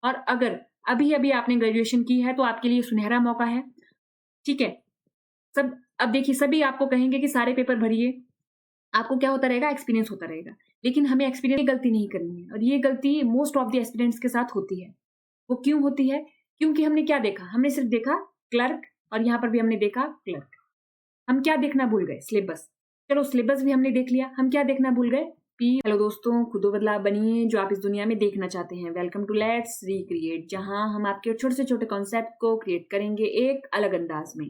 और अगर अभी-अभी आपने ग्रेजुएशन की है तो आपके लिए सुनहरा मौका है, ठीक है? अब देखिए सभी आपको कहेंगे कि सारे पेपर भरिए, आपको क्या होता रहेगा एक्सपीरियंस होता रहेगा। लेकिन हमें एक्सपीरियंस ये गलती नहीं करनी है और ये गलती मोस्ट ऑफ द एस्पिरेंट्स के साथ होती है। वो क्यों होती है? क्योंकि हमने क्या देखा? हमने सिर्फ देखा क्लर्क और यहाँ पर भी हमने देखा क्लर्क। हम क्या देखना भूल गए? सिलेबस। चलो सिलेबस भी हमने देख लिया, हम क्या देखना भूल गए? हेलो दोस्तों, खुदो बदलाव बनिए जो आप इस दुनिया में देखना चाहते हैं। वेलकम टू लेट्स रिक्रिएट, जहां हम आपके छोटे से छोटे कॉन्सेप्ट को क्रिएट करेंगे एक अलग अंदाज में।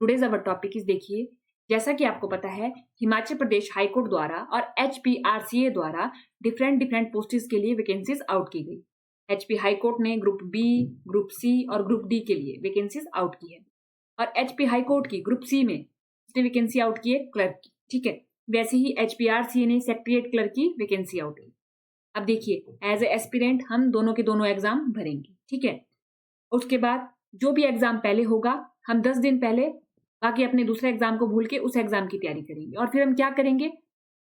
टुडेज अवर टॉपिक इज, देखिए जैसा कि आपको पता है हिमाचल प्रदेश हाईकोर्ट द्वारा और HPRCA द्वारा डिफरेंट पोस्ट्स के लिए वैकेंसीज आउट की गई। HP हाईकोर्ट ने ग्रुप बी, ग्रुप सी और ग्रुप डी के लिए वैकेंसीज आउट की है और HP हाईकोर्ट की ग्रुप सी में वैकेंसी आउट की है क्लर्क की, ठीक है। वैसे ही HPRCA ने सेक्रेटरीट क्लर्क की वैकेंसी आउट की। अब देखिए एज ए एस्पिरेंट हम दोनों के दोनों एग्जाम भरेंगे, ठीक है। उसके बाद जो भी एग्जाम पहले होगा हम 10 दिन पहले बाकी अपने दूसरे एग्जाम को भूल के उस एग्जाम की तैयारी करेंगे और फिर हम क्या करेंगे,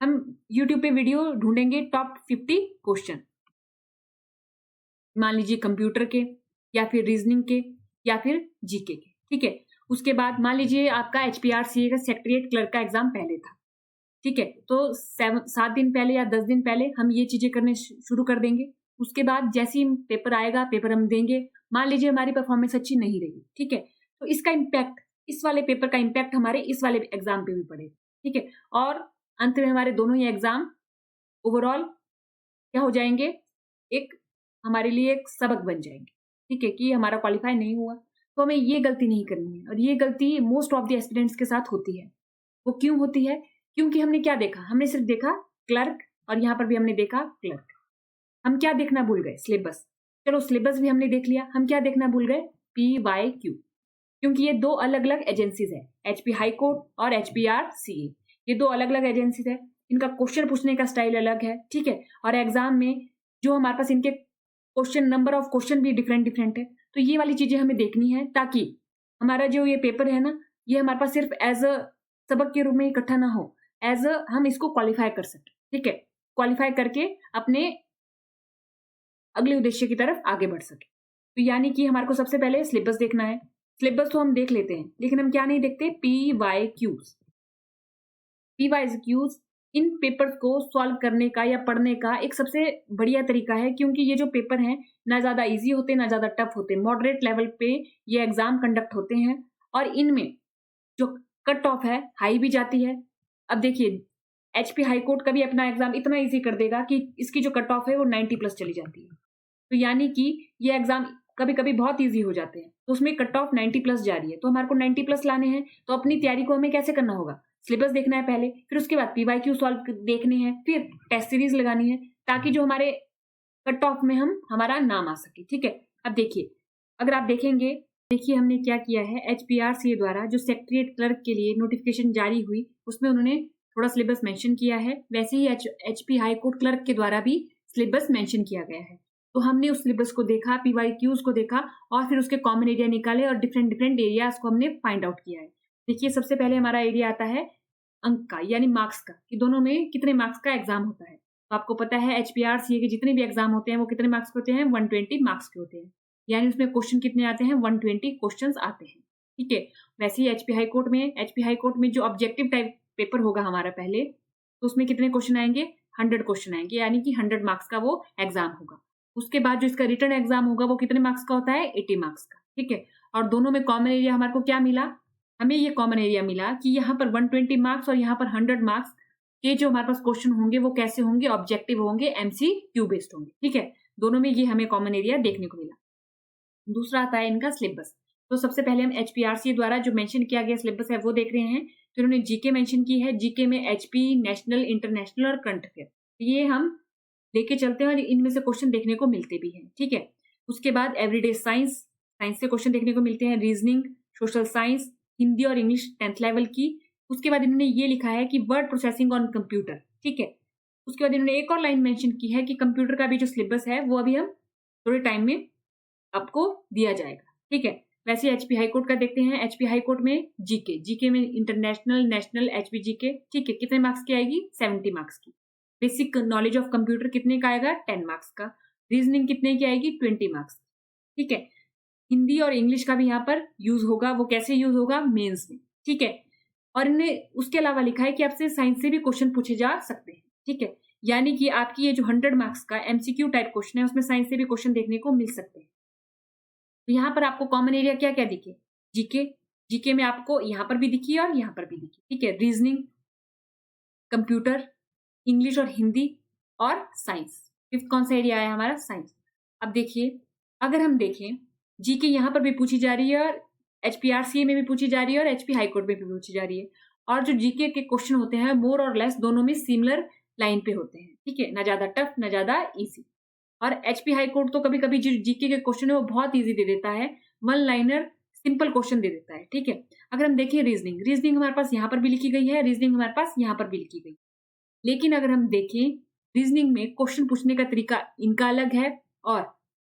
हम यूट्यूब पे वीडियो ढूंढेंगे टॉप 50 क्वेश्चन, मान लीजिए कंप्यूटर के या फिर रीजनिंग के या फिर जीके के, ठीक है। उसके बाद मान लीजिए आपका HPRCA का सेक्रेटरीट क्लर्क का एग्जाम पहले था, ठीक है, तो 7 दिन पहले या 10 दिन पहले हम ये चीजें करने शुरू कर देंगे। उसके बाद जैसे ही पेपर आएगा पेपर हम देंगे, मान लीजिए हमारी परफॉर्मेंस अच्छी नहीं रही, ठीक है, तो इसका इम्पैक्ट, इस वाले पेपर का इम्पैक्ट हमारे इस वाले एग्जाम पे भी पड़ेगा, ठीक है। और अंत में हमारे दोनों ही एग्जाम ओवरऑल क्या हो जाएंगे, एक हमारे लिए एक सबक बन जाएंगे, ठीक है, कि हमारा क्वालिफाई नहीं हुआ। तो हमें ये गलती नहीं करनी है और ये गलती मोस्ट ऑफ द एस्पिरेंट्स के साथ होती है। वो क्यों होती है? क्योंकि हमने क्या देखा? हमने सिर्फ देखा क्लर्क और यहाँ पर भी हमने देखा क्लर्क। हम क्या देखना भूल गए? सिलेबस। चलो सिलेबस भी हमने देख लिया, हम क्या देखना भूल गए? PYQ। क्योंकि ये दो अलग अलग एजेंसीज है, HP हाई कोर्ट और HPRCA। ये दो अलग अलग एजेंसीज है, इनका क्वेश्चन पूछने का स्टाइल अलग है, ठीक है। और एग्जाम में जो हमारे पास इनके क्वेश्चन, नंबर ऑफ क्वेश्चन भी डिफरेंट है। तो ये वाली चीजें हमें देखनी है ताकि हमारा जो ये पेपर है ना, ये हमारे पास सिर्फ एज अ सबक के रूप में इकट्ठा ना हो, एज अ हम इसको क्वालिफाई कर सके, ठीक है। क्वालिफाई करके अपने अगले उद्देश्य की तरफ आगे बढ़ सके। तो यानी कि हमारे को सबसे पहले सिलेबस देखना है। सिलेबस तो हम देख लेते हैं लेकिन हम क्या नहीं देखते? PYQs। PYQs इन पेपर्स को सॉल्व करने का या पढ़ने का एक सबसे बढ़िया तरीका है, क्योंकि ये जो पेपर हैं ना ज्यादा इजी होते ना ज्यादा टफ होते, मॉडरेट लेवल पे ये एग्जाम कंडक्ट होते हैं और इनमें जो कट ऑफ है हाई भी जाती है। अब देखिए HP हाई कोर्ट का भी अपना एग्जाम इतना इजी कर देगा कि इसकी जो कट ऑफ है वो 90 प्लस चली जाती है। तो यानी कि ये एग्जाम कभी कभी बहुत इजी हो जाते हैं, तो उसमें कट ऑफ 90 प्लस जा रही है, तो हमारे को 90 प्लस लाने हैं। तो अपनी तैयारी को हमें कैसे करना होगा? सिलेबस देखना है पहले, फिर उसके बाद PYQ सॉल्व देखने हैं, फिर टेस्ट सीरीज लगानी है ताकि जो हमारे कट ऑफ में हम हमारा नाम आ सके, ठीक है। अब देखिए अगर आप देखेंगे, देखिए हमने क्या किया है, HPRCA द्वारा जो सेक्रेटरीट क्लर्क के लिए नोटिफिकेशन जारी हुई उसमें उन्होंने थोड़ा सिलेबस मेंशन किया है। वैसे ही HP हाई कोर्ट क्लर्क के द्वारा भी सिलेबस मेंशन किया गया है। तो हमने उस सिलेबस को देखा, PYQs को देखा और फिर उसके कॉमन एरिया निकाले और डिफरेंट एरियाज को हमने फाइंड आउट किया है। देखिए सबसे पहले हमारा एरिया आता है अंक का, यानी मार्क्स का, कि दोनों में कितने मार्क्स का एग्जाम होता है। तो आपको पता है HPRCA के जितने भी एग्जाम होते हैं वो कितने मार्क्स के होते हैं? 120 मार्क्स के होते हैं, यानी उसमें क्वेश्चन कितने आते हैं? 120 क्वेश्चंस आते हैं, ठीक है। वैसे ही HP हाई कोर्ट में जो ऑब्जेक्टिव टाइप पेपर होगा हमारा पहले, तो उसमें कितने क्वेश्चन आएंगे? 100 क्वेश्चन आएंगे, यानी कि 100 मार्क्स का वो एग्जाम होगा। उसके बाद जो इसका रिटर्न एग्जाम होगा वो कितने मार्क्स का होता है? 80 मार्क्स का, ठीक है। और दोनों में कॉमन एरिया हमारे को क्या मिला? हमें ये कॉमन एरिया मिला कि यहाँ पर 120 मार्क्स और यहाँ पर 100 मार्क्स के जो हमारे पास क्वेश्चन होंगे वो कैसे होंगे? ऑब्जेक्टिव होंगे, MCQ बेस्ड होंगे, ठीक है। दोनों में ये हमें कॉमन एरिया देखने को मिला। दूसरा आता है इनका सिलेबस। तो सबसे पहले हम HPRCA द्वारा जो मेंशन किया गया सिलेबस है वो देख रहे हैं। फिर उन्होंने जीके मेंशन की है, जीके में HP, नेशनल, इंटरनेशनल और करंट अफेयर, ये हम लेके चलते हैं और इनमें से क्वेश्चन देखने को मिलते भी हैं, ठीक है। उसके बाद एवरीडे साइंस, साइंस से क्वेश्चन देखने को मिलते हैं, रीजनिंग, सोशल साइंस, हिंदी और इंग्लिश 10th लेवल की। उसके बाद इन्होंने ये लिखा है कि वर्ड प्रोसेसिंग ऑन कंप्यूटर, ठीक है। उसके बाद इन्होंने एक और लाइन मेंशन की है कि कंप्यूटर का भी जो सिलेबस है वो अभी हम थोड़े टाइम में आपको दिया जाएगा, ठीक है। वैसे HP हाई कोर्ट का देखते हैं। HP हाई कोर्ट में जीके में इंटरनेशनल, नेशनल, HP जीके, ठीक है, कितने मार्क्स की आएगी? 70 मार्क्स की। बेसिक नॉलेज ऑफ कंप्यूटर कितने का आएगा? 10 मार्क्स का। रीजनिंग कितने की आएगी? 20 मार्क्स। ठीक है। हिंदी और इंग्लिश का भी यहाँ पर यूज होगा, वो कैसे यूज होगा, मेंस में, ठीक है। और इनमें उसके अलावा लिखा है कि आपसे साइंस से भी क्वेश्चन पूछे जा सकते हैं, ठीक है। यानी कि आपकी ये जो 100 मार्क्स का एमसीक्यू टाइप क्वेश्चन है उसमें साइंस से भी क्वेश्चन देखने को मिल सकते हैं। तो यहाँ पर आपको कॉमन एरिया क्या क्या दिखे, जीके, जीके में आपको यहाँ पर भी दिखी और यहाँ पर भी दिखी, ठीक है। रीजनिंग, कंप्यूटर, इंग्लिश और हिंदी और साइंस। फिफ्थ कौन सा एरिया आया हमारा, साइंस। अब देखिए, अगर हम देखें जीके यहाँ पर भी पूछी जा रही है और एचपीआरसीए में भी पूछी जा रही है और एचपी हाईकोर्ट में भी पूछी जा रही है। और जो जीके के क्वेश्चन होते हैं मोर और लेस दोनों में सिमिलर लाइन पे होते हैं, ठीक है, ना ज्यादा टफ ना ज्यादा इजी। और एचपी हाईकोर्ट तो कभी कभी जो जीके के क्वेश्चन है वो बहुत इजी दे देता है, वन लाइनर सिंपल क्वेश्चन दे देता है, ठीक है। अगर हम देखें रीजनिंग, रीजनिंग हमारे पास यहाँ पर भी लिखी गई है, रीजनिंग हमारे पास यहाँ पर भी लिखी गई। लेकिन अगर हम देखें रीजनिंग में क्वेश्चन पूछने का तरीका इनका अलग है और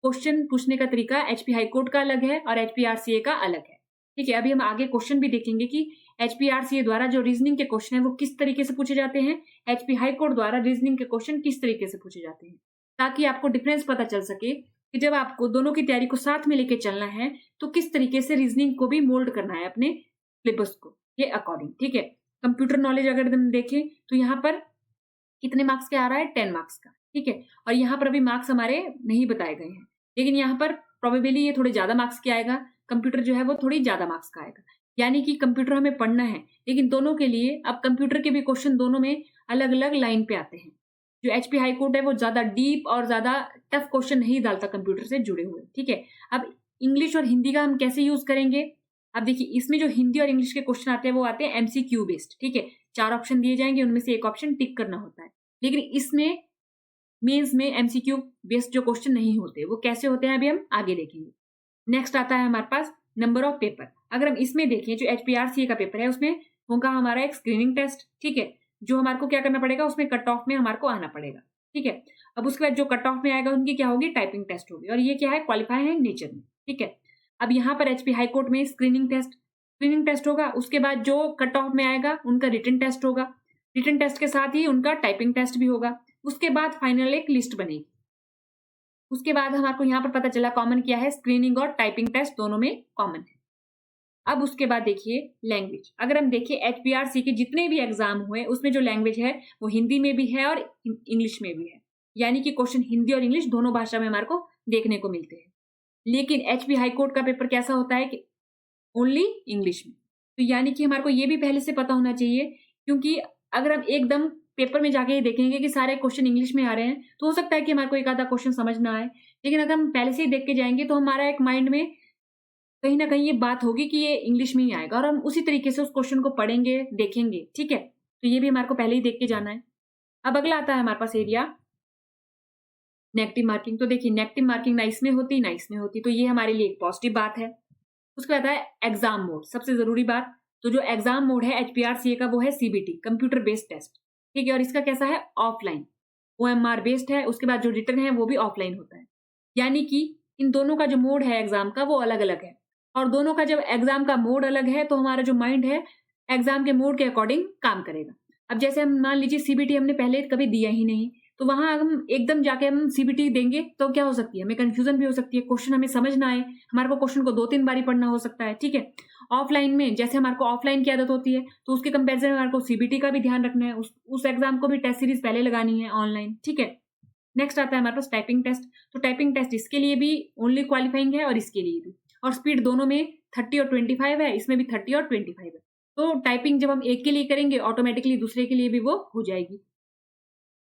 क्वेश्चन पूछने का तरीका एचपी हाईकोर्ट का अलग है और एचपीआरसीए का अलग है, ठीक है। अभी हम आगे क्वेश्चन भी देखेंगे कि एचपीआरसीए द्वारा जो रीजनिंग के क्वेश्चन है वो किस तरीके से पूछे जाते हैं, एचपी हाईकोर्ट द्वारा रीजनिंग के क्वेश्चन किस तरीके से पूछे जाते हैं, ताकि आपको डिफरेंस पता चल सके कि जब आपको दोनों की तैयारी को साथ में लेके चलना है तो किस तरीके से रीजनिंग को भी मोल्ड करना है अपने सिलेबस को के अकॉर्डिंग, ठीक है। कंप्यूटर नॉलेज अगर हम देखें तो यहाँ पर कितने मार्क्स का आ रहा है, 10 मार्क्स का, ठीक है। और यहाँ पर अभी मार्क्स हमारे नहीं बताए गए हैं, लेकिन यहाँ पर प्रोबेबली ये थोड़े ज्यादा मार्क्स के आएगा, कंप्यूटर जो है वो थोड़ी ज्यादा मार्क्स का आएगा। यानी कि कंप्यूटर हमें पढ़ना है, लेकिन दोनों के लिए अब कंप्यूटर के भी क्वेश्चन दोनों में अलग अलग लाइन पे आते हैं। जो एचपी हाईकोर्ट है वो ज्यादा डीप और ज्यादा टफ क्वेश्चन नहीं डालता कंप्यूटर से जुड़े हुए, ठीक है। अब इंग्लिश और हिंदी का हम कैसे यूज करेंगे, अब देखिए इसमें जो हिंदी और इंग्लिश के क्वेश्चन आते हैं वो आते हैं एमसीक्यू बेस्ड, ठीक है। 4 ऑप्शन दिए जाएंगे, उनमें से एक ऑप्शन टिक करना होता है। लेकिन इसमें मेंस में एमसीक्यू बेस्ड जो क्वेश्चन नहीं होते, वो कैसे होते हैं अभी हम आगे देखेंगे। नेक्स्ट आता है हमारे पास नंबर ऑफ पेपर। अगर हम इसमें देखें जो एचपीआरसीए का पेपर है उसमें होगा हमारा एक स्क्रीनिंग टेस्ट, ठीक है, जो हमारे को क्या करना पड़ेगा, उसमें कट ऑफ में हमारे को आना पड़ेगा, ठीक है। अब उसके बाद जो कट ऑफ में आएगा उनकी क्या होगी, टाइपिंग टेस्ट होगी, और ये क्या है, क्वालिफाई है नेचर में, ठीक है। अब यहाँ पर एचपी हाईकोर्ट में स्क्रीनिंग टेस्ट होगा, उसके बाद जो कट ऑफ में आएगा उनका रिटन टेस्ट होगा, रिटन टेस्ट के साथ ही उनका टाइपिंग टेस्ट भी होगा। उसके बाद फाइनल एक लिस्ट बनेगी। उसके बाद हमारे को यहाँ पर पता चला कॉमन क्या है, स्क्रीनिंग और टाइपिंग टेस्ट दोनों में कॉमन है। अब उसके बाद देखिए लैंग्वेज, अगर हम देखिए एचपीआरसी के जितने भी एग्जाम हुए उसमें जो लैंग्वेज है वो हिंदी में भी है और इंग्लिश में भी है, यानी कि क्वेश्चन हिंदी और इंग्लिश दोनों भाषा में हमारे को देखने को मिलते हैं। लेकिन एचपी हाईकोर्ट का पेपर कैसा होता है कि ओनली इंग्लिश में, तो यानी कि हमारे को ये भी पहले से पता होना चाहिए, क्योंकि अगर हम एकदम पेपर में जाके ये देखेंगे कि सारे क्वेश्चन इंग्लिश में आ रहे हैं तो हो सकता है कि हमारे को एक आधा क्वेश्चन समझ ना आए। लेकिन अगर हम पहले से ही देख के जाएंगे तो हमारा एक माइंड में कहीं ना कहीं ये बात होगी कि ये इंग्लिश में ही आएगा और हम उसी तरीके से उस क्वेश्चन को पढ़ेंगे देखेंगे, ठीक है। तो ये भी हमारे को पहले ही देख के जाना है। अब अगला आता है हमारे पास एरिया नेगेटिव मार्किंग। तो देखिए नेगेटिव मार्किंग ना इसमें होती ना इसमें होती, तो ये हमारे लिए एक पॉजिटिव बात है। उसके बाद है एग्जाम मोड, सबसे जरूरी बात। तो जो एग्जाम मोड है एचपीआरसीए का वो है सीबीटी, कंप्यूटर बेस्ड टेस्ट, ठीक है। और इसका कैसा है, ऑफलाइन, ओएमआर बेस्ड है। उसके बाद जो रिटर्न है वो भी ऑफलाइन होता है, यानी कि इन दोनों का जो मोड है एग्जाम का वो अलग अलग है। और दोनों का जब एग्जाम का मोड अलग है तो हमारा जो माइंड है एग्जाम के मोड के अकॉर्डिंग काम करेगा। अब जैसे हम मान लीजिए सीबीटी हमने पहले कभी दिया ही नहीं, तो वहां हम एकदम जाके हम सीबीटी देंगे तो क्या हो सकती है, हमें कंफ्यूजन भी हो सकती है, क्वेश्चन हमें समझ ना आए, हमारे को क्वेश्चन को 2-3 बारी पढ़ना हो सकता है, ठीक है। ऑफलाइन में जैसे हमारे को ऑफलाइन की आदत होती है तो उसके कंपेरिजन में हमारे को सीबीटी का भी ध्यान रखना है, उस एग्जाम को भी टेस्ट सीरीज पहले लगानी है ऑनलाइन, ठीक है। नेक्स्ट आता है हमारे पास टाइपिंग टेस्ट। तो टाइपिंग टेस्ट इसके लिए भी ओनली क्वालिफाइंग है और इसके लिए भी, और स्पीड दोनों में 30 और 25 है, इसमें भी 30 और 25 है। तो टाइपिंग जब हम एक के लिए करेंगे ऑटोमेटिकली दूसरे के लिए भी वो हो जाएगी।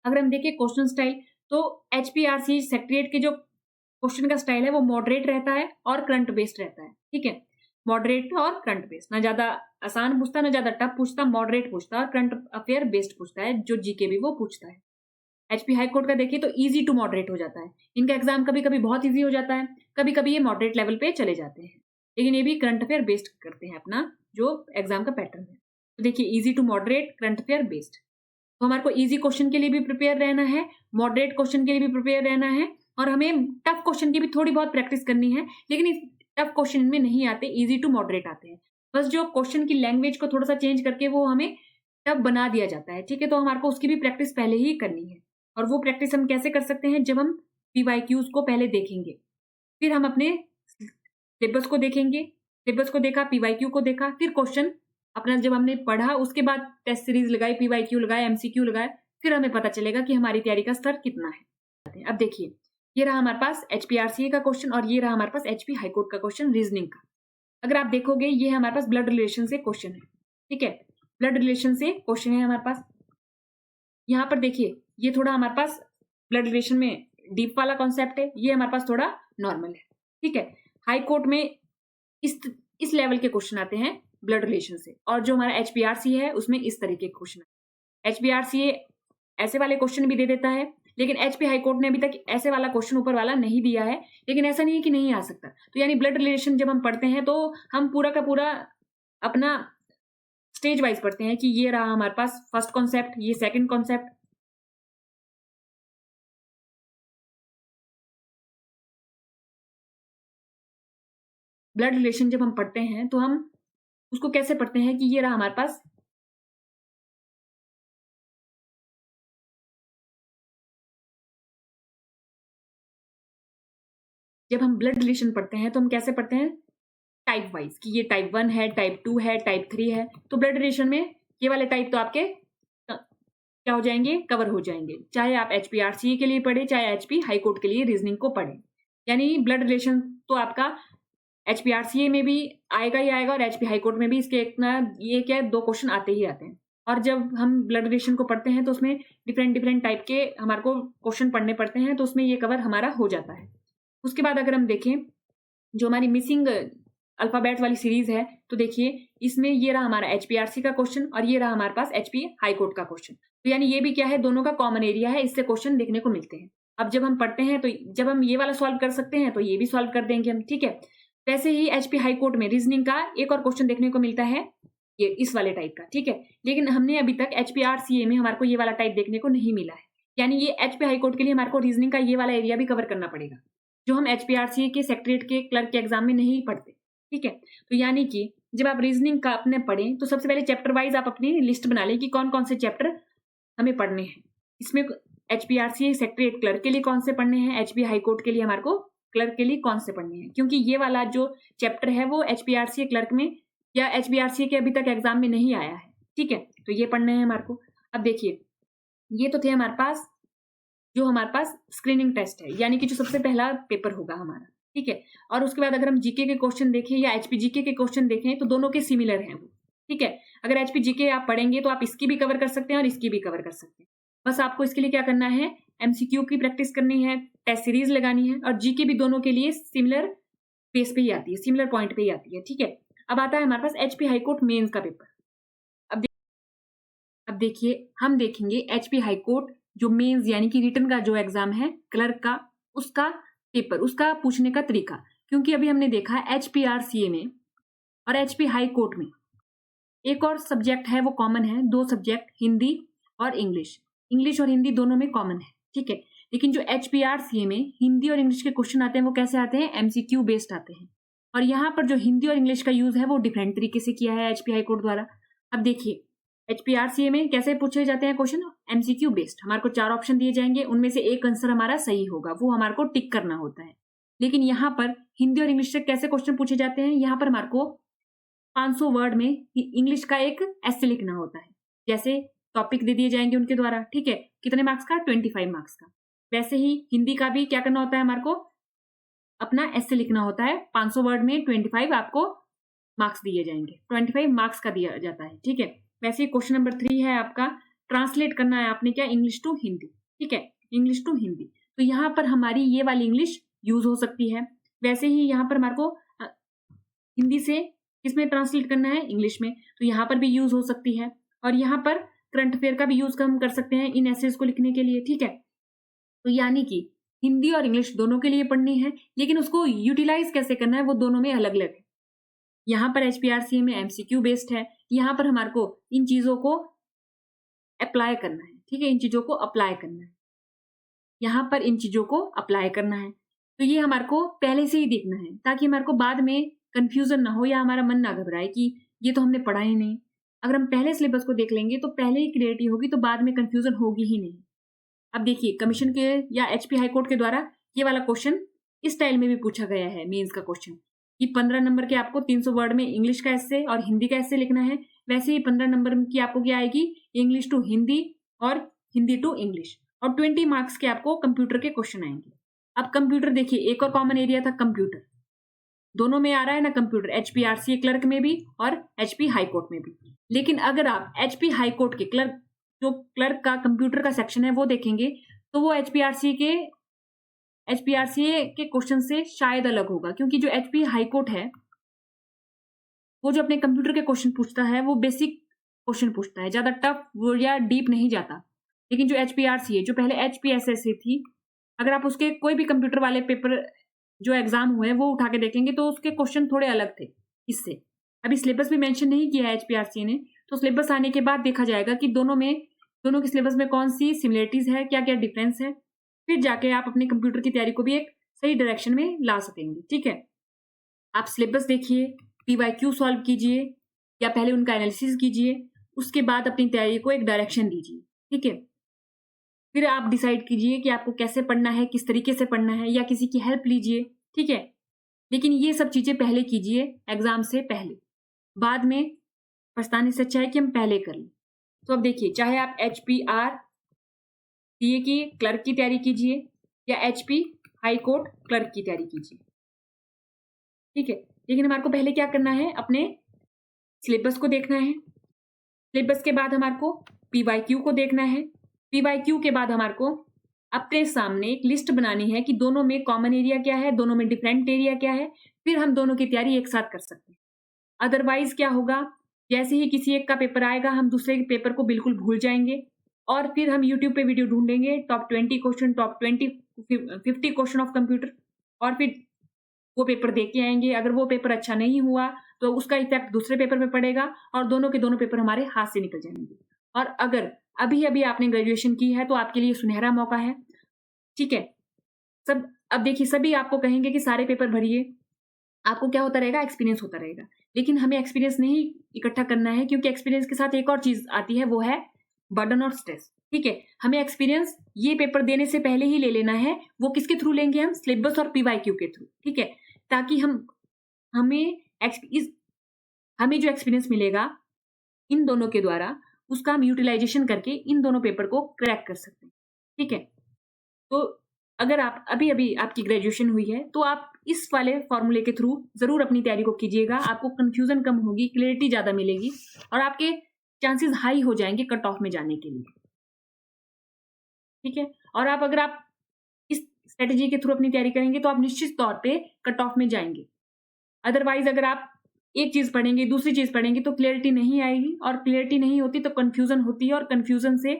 अगर हम देखें क्वेश्चन स्टाइल, तो एचपीआरसी सेक्रेटरीट के जो क्वेश्चन का स्टाइल है वो मॉडरेट रहता है और करंट बेस्ड रहता है, ठीक है। मॉडरेट और करंट बेस्ड, ना ज्यादा आसान पूछता ना ज्यादा टफ पूछता, मॉडरेट पूछता और करंट अफेयर बेस्ड पूछता है, जो जीके भी वो पूछता है। एचपी हाईकोर्ट का देखिए तो इजी टू मॉडरेट हो जाता है, इनका एग्जाम कभी कभी बहुत इजी हो जाता है, कभी कभी ये मॉडरेट लेवल पे चले जाते हैं, लेकिन ये भी करंट अफेयर बेस्ड करते हैं अपना जो एग्जाम का पैटर्न है। तो देखिए easy to moderate, current affair based, तो हमारे को इजी क्वेश्चन के लिए भी प्रिपेयर रहना है, मॉडरेट क्वेश्चन के लिए भी प्रिपेयर रहना है, और हमें टफ क्वेश्चन की भी थोड़ी बहुत प्रैक्टिस करनी है, लेकिन इस टफ क्वेश्चन में नहीं आते, इजी टू मॉडरेट आते हैं। बस जो क्वेश्चन की लैंग्वेज को थोड़ा सा चेंज करके वो हमें टफ बना दिया जाता है, ठीक है। तो हमारे को उसकी भी प्रैक्टिस पहले ही करनी है, और वो प्रैक्टिस हम कैसे कर सकते हैं, जब हम पीवाईक्यूज को पहले देखेंगे, फिर हम अपने सिलेबस को देखेंगे, सिलेबस को देखा, पीवाईक्यू को देखा, फिर क्वेश्चन अपना जब हमने पढ़ा उसके बाद टेस्ट सीरीज लगाई, पीवाईक्यू लगाया, एमसीक्यू लगाया, फिर हमें पता चलेगा कि हमारी तैयारी का स्तर कितना है। अब देखिए, ये रहा हमारे पास एचपीआरसीए का क्वेश्चन और ये रहा हमारे पास एचपी हाईकोर्ट का क्वेश्चन रीजनिंग का। अगर आप देखोगे ये हमारे पास ब्लड रिलेशन से क्वेश्चन है, ठीक है, ब्लड रिलेशन से क्वेश्चन है हमारे पास। यहाँ पर देखिए, ये थोड़ा हमारे पास ब्लड रिलेशन में डीप वाला कॉन्सेप्ट है, ये हमारे पास थोड़ा नॉर्मल है, ठीक है। हाई कोर्ट में इस लेवल के क्वेश्चन आते हैं ब्लड रिलेशन से, और जो हमारा एचपीआरसी है उसमें इस तरीके के क्वेश्चन है। एचपीआरसी ऐसे वाले क्वेश्चन भी दे देता है, लेकिन एचपी हाईकोर्ट ने अभी तक ऐसे वाला क्वेश्चन ऊपर वाला नहीं दिया है, लेकिन ऐसा नहीं है कि नहीं आ सकता। तो यानी ब्लड रिलेशन जब हम पढ़ते हैं तो हम पूरा का पूरा अपना स्टेज वाइज पढ़ते हैं कि ये रहा हमारे पास फर्स्ट कॉन्सेप्ट, ये सेकंड कॉन्सेप्ट, ब्लड रिलेशन जब हम पढ़ते हैं तो हम उसको कैसे पढ़ते हैं कि ये रहा हमारे पास जब हम ब्लड रिलेशन पढ़ते हैं तो हम कैसे पढ़ते हैं टाइप वाइज, कि ये टाइप 1 है, टाइप 2 है, टाइप 3 है। तो ब्लड रिलेशन में ये वाले टाइप तो आपके क्या हो जाएंगे, कवर हो जाएंगे, चाहे आप एचपीआरसीए के लिए पढ़े, चाहे एचपी हाईकोर्ट के लिए रीजनिंग को पढ़े। यानी ब्लड रिलेशन तो आपका एचपीआरसीए में भी आएगा ही आएगा और एचपी हाईकोर्ट में भी इसके इतना ये क्या है, 2 क्वेश्चन आते ही आते हैं। और जब हम ब्लड रिलेशन को पढ़ते हैं तो उसमें डिफरेंट डिफरेंट टाइप के हमारे को क्वेश्चन पढ़ने पड़ते हैं, तो उसमें ये कवर हमारा हो जाता है। उसके बाद अगर हम देखें जो हमारी मिसिंग अल्फाबेट वाली सीरीज है, तो देखिए इसमें ये रहा हमारा एचपीआरसी का क्वेश्चन और ये रहा हमारे पास एचपी हाईकोर्ट का क्वेश्चन। तो यानी ये भी क्या है, दोनों का कॉमन एरिया है, इससे क्वेश्चन देखने को मिलते हैं। अब जब हम पढ़ते हैं तो जब हम ये वाला सॉल्व कर सकते हैं तो ये भी सॉल्व कर देंगे हम, ठीक है। वैसे ही एचपी हाईकोर्ट में रीजनिंग का एक और क्वेश्चन देखने को मिलता है, ये इस वाले टाइप का, ठीक है। लेकिन हमने अभी तक एचपीआरसीए में हमारे को ये वाला टाइप देखने को नहीं मिला है, यानी ये एचपी हाईकोर्ट के लिए हमारे को रीजनिंग का ये वाला एरिया भी कवर करना पड़ेगा, जो हम एचपीआरसीए के सेक्रेटरीट के क्लर्क के एग्जाम में नहीं पढ़ते, ठीक है। तो यानी कि जब आप रीजनिंग का अपने पढ़ें तो सबसे पहले चैप्टर वाइज आप अपनी लिस्ट बना लें कि कौन कौन से चैप्टर हमें पढ़ने हैं। इसमें एचपीआरसीए सेक्रेटरीट क्लर्क के लिए कौन से पढ़ने हैं, एचपी हाईकोर्ट के लिए हमारे को क्लर्क के लिए कौन से पढ़ने हैं, क्योंकि ये वाला जो चैप्टर है वो एचपीआरसीए क्लर्क में या एचपीआरसीए के अभी तक एग्जाम में नहीं आया है, ठीक है। तो ये पढ़ने हैं हमारे को। अब देखिए, ये तो थे हमारे पास जो हमारे पास स्क्रीनिंग टेस्ट है, यानी कि जो सबसे पहला पेपर होगा हमारा, ठीक है। और उसके बाद अगर हम जीके के क्वेश्चन देखें या एचपी जीके के क्वेश्चन देखें तो दोनों के सिमिलर हैं वो, ठीक है। अगर एचपी जीके आप पढ़ेंगे तो आप इसकी भी कवर कर सकते हैं और इसकी भी कवर कर सकते हैं। बस आपको इसके लिए क्या करना है, एमसीक्यू की प्रैक्टिस करनी है, टेस्ट सीरीज लगानी है, और जीके भी दोनों के लिए सिमिलर बेस पे ही आती है, सिमिलर पॉइंट पे ही आती है, ठीक है। अब आता है हमारे पास एचपी हाईकोर्ट मेंस का पेपर। अब देखिए, हम देखेंगे एचपी हाईकोर्ट जो मेंस यानी कि रिटन का जो एग्जाम है क्लर्क का, उसका पेपर, उसका पूछने का तरीका। क्योंकि अभी हमने देखा एचपीआरसीए में और एचपी हाई कोर्ट में एक और सब्जेक्ट है वो कॉमन है, 2 सब्जेक्ट हिंदी और इंग्लिश, इंग्लिश और हिंदी दोनों में कॉमन है, ठीक है। लेकिन जो एचपीआरसीए में हिंदी और इंग्लिश के क्वेश्चन आते हैं वो कैसे आते हैं, एमसीक्यू बेस्ड आते हैं। और यहाँ पर जो हिंदी और इंग्लिश का यूज है वो डिफरेंट तरीके से किया है एचपी हाईकोर्ट द्वारा। अब देखिए, एचपीआरसीए में कैसे पूछे जाते हैं क्वेश्चन, एमसीक्यू बेस्ड। हमारे को 4 ऑप्शन दिए जाएंगे, उनमें से एक आंसर हमारा सही होगा, वो हमारे को टिक करना होता है। लेकिन यहाँ पर हिंदी और इंग्लिश से कैसे क्वेश्चन पूछे जाते हैं, यहाँ पर हमारे को 500 वर्ड में इंग्लिश का एक ऐसे लिखना होता है, जैसे टॉपिक दे दिए जाएंगे उनके द्वारा, ठीक है। कितने मार्क्स का, 25 मार्क्स का। वैसे ही हिंदी का भी क्या करना होता है, हमारे को अपना ऐसे लिखना होता है, 500 वर्ड में 25 आपको मार्क्स दिए जाएंगे, 25 मार्क्स का दिया जाता है, ठीक है। वैसे ही क्वेश्चन नंबर 3 है आपका, ट्रांसलेट करना है आपने क्या, इंग्लिश टू हिंदी, ठीक है, इंग्लिश टू हिंदी। तो यहाँ पर हमारी ये वाली इंग्लिश यूज हो सकती है। वैसे ही यहाँ पर हमारे को हिंदी से किसमें ट्रांसलेट करना है, इंग्लिश में, तो यहाँ पर भी यूज हो सकती है। और यहाँ पर करंट अफेयर का भी यूज हम कर सकते हैं इन एसेज को लिखने के लिए, ठीक है। तो यानी कि हिंदी और इंग्लिश दोनों के लिए पढ़नी है, लेकिन उसको यूटिलाइज कैसे करना है वो दोनों में अलग अलग है। यहाँ पर एचपीआरसीए में एमसीक्यू बेस्ड है, यहाँ पर हमारे को इन चीजों को अप्लाई करना है, ठीक है, इन चीजों को अप्लाई करना है, यहाँ पर इन चीजों को अप्लाई करना है। तो ये हमारे को पहले से ही देखना है ताकि हमारे को बाद में कंफ्यूजन ना हो या हमारा मन ना घबराए कि ये तो हमने पढ़ा ही नहीं। अगर हम पहले सिलेबस को देख लेंगे तो पहले ही क्लियरिटी होगी, तो बाद में कंफ्यूजन होगी ही नहीं। अब देखिए, कमीशन के या एचपी हाईकोर्ट के द्वारा ये वाला क्वेश्चन इस स्टाइल में भी पूछा गया है मेंस का क्वेश्चन कि 15 नंबर के आपको 300 वर्ड में इंग्लिश का एस्से और हिंदी का एस्से लिखना है। वैसे ही 15 नंबर की आपको क्या आएगी, इंग्लिश टू हिंदी और हिंदी टू इंग्लिश, और 20 मार्क्स के आपको कंप्यूटर के क्वेश्चन आएंगे। अब कंप्यूटर देखिए, एक और कॉमन एरिया था कंप्यूटर, दोनों में आ रहा है ना कंप्यूटर, HPRCA क्लर्क में भी और HP हाई कोर्ट में भी। लेकिन अगर आप HP हाई कोर्ट के क्लर्क, जो क्लर्क का कंप्यूटर का सेक्शन है वो देखेंगे तो वो HPRCA के क्वेश्चन से शायद अलग होगा, क्योंकि जो HP हाई कोर्ट है वो जो अपने कंप्यूटर के क्वेश्चन पूछता है वो बेसिक क्वेश्चन पूछता है, ज्यादा टफ या डीप नहीं जाता। लेकिन जो HPRCA, जो पहले HPSSA थी, अगर आप उसके कोई भी कंप्यूटर वाले पेपर जो एग्जाम हुए वो उठा के देखेंगे तो उसके क्वेश्चन थोड़े अलग थे इससे। अभी सिलेबस भी मेंशन नहीं किया है HPRCA ने, तो सिलेबस आने के बाद देखा जाएगा कि दोनों के सिलेबस में कौन सी सिमिलरिटीज है, क्या क्या डिफरेंस है, फिर जाके आप अपने कंप्यूटर की तैयारी को भी एक सही डायरेक्शन में ला सकेंगे। ठीक है, आप सिलेबस देखिए, PYQ सॉल्व कीजिए या पहले उनका एनालिसिस कीजिए, उसके बाद अपनी तैयारी को एक डायरेक्शन दीजिए। ठीक है, फिर आप डिसाइड कीजिए कि आपको कैसे पढ़ना है, किस तरीके से पढ़ना है, या किसी की हेल्प लीजिए। ठीक है, लेकिन ये सब चीजें पहले कीजिए एग्जाम से पहले, बाद में पछताने से अच्छा है कि हम पहले कर लें। तो अब देखिए, चाहे आप HPRCA की क्लर्क की तैयारी कीजिए या HP हाई कोर्ट क्लर्क की तैयारी कीजिए। ठीक है, लेकिन हमारे को पहले क्या करना है, अपने सिलेबस को देखना है। सिलेबस के बाद हमारे को PYQ को देखना है। PYQ के बाद हमारे को अपने सामने एक लिस्ट बनानी है कि दोनों में कॉमन एरिया क्या है, दोनों में डिफरेंट एरिया क्या है, फिर हम दोनों की तैयारी एक साथ कर सकते हैं। अदरवाइज क्या होगा, जैसे ही किसी एक का पेपर आएगा हम दूसरे के पेपर को बिल्कुल भूल जाएंगे और फिर हम यूट्यूब पे वीडियो ढूंढेंगे, top 20 question, top 50 question of computer, और फिर वो पेपर दे के आएंगे। अगर वो पेपर अच्छा नहीं हुआ तो उसका इफेक्ट दूसरे पेपर में पड़ेगा और दोनों के दोनों पेपर हमारे हाथ से निकल जाएंगे। और अगर अभी अभी आपने ग्रेजुएशन की है तो आपके लिए सुनहरा मौका है। ठीक है, अब देखिए, सभी आपको कहेंगे कि सारे पेपर भरिए, आपको क्या होता रहेगा, एक्सपीरियंस होता रहेगा। लेकिन हमें एक्सपीरियंस नहीं इकट्ठा करना है, क्योंकि एक्सपीरियंस के साथ एक और चीज आती है, वो है बर्डन और स्ट्रेस। ठीक है, हमें एक्सपीरियंस ये पेपर देने से पहले ही ले लेना है। वो किसके थ्रू लेंगे, हम सिलेबस और PYQ के थ्रू। ठीक है, ताकि हमें जो एक्सपीरियंस मिलेगा इन दोनों के द्वारा, उसका हम यूटिलाइजेशन करके इन दोनों पेपर को क्रैक कर सकते हैं। ठीक है, तो अगर आप अभी अभी आपकी ग्रेजुएशन हुई है तो आप इस वाले फॉर्मूले के थ्रू जरूर अपनी तैयारी को कीजिएगा। आपको कंफ्यूजन कम होगी, क्लियरिटी ज्यादा मिलेगी और आपके चांसेस हाई हो जाएंगे कट ऑफ में जाने के लिए। ठीक है, और अगर आप इस स्ट्रेटेजी के थ्रू अपनी तैयारी करेंगे तो आप निश्चित तौर पे कट ऑफ में जाएंगे। अदरवाइज अगर आप एक चीज पढ़ेंगे, दूसरी चीज पढ़ेंगे तो क्लियरिटी नहीं आएगी, और क्लियरिटी नहीं होती तो कंफ्यूजन होती है, और कंफ्यूजन से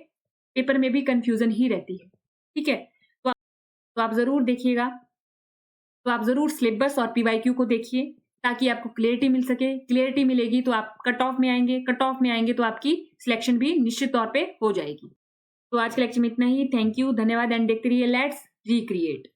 पेपर में भी कंफ्यूजन ही रहती है। ठीक है, तो आप जरूर देखिएगा, तो आप जरूर सिलेबस और PYQ को देखिए ताकि आपको क्लियरिटी मिल सके। क्लियरिटी मिलेगी तो आप कट ऑफ में आएंगे, कट ऑफ में आएंगे तो आपकी सिलेक्शन भी निश्चित तौर पे हो जाएगी। तो आज के लेक्चर में इतना ही। थैंक यू, धन्यवाद, एंड देखते रहिए लेट्स रिक्रिएट।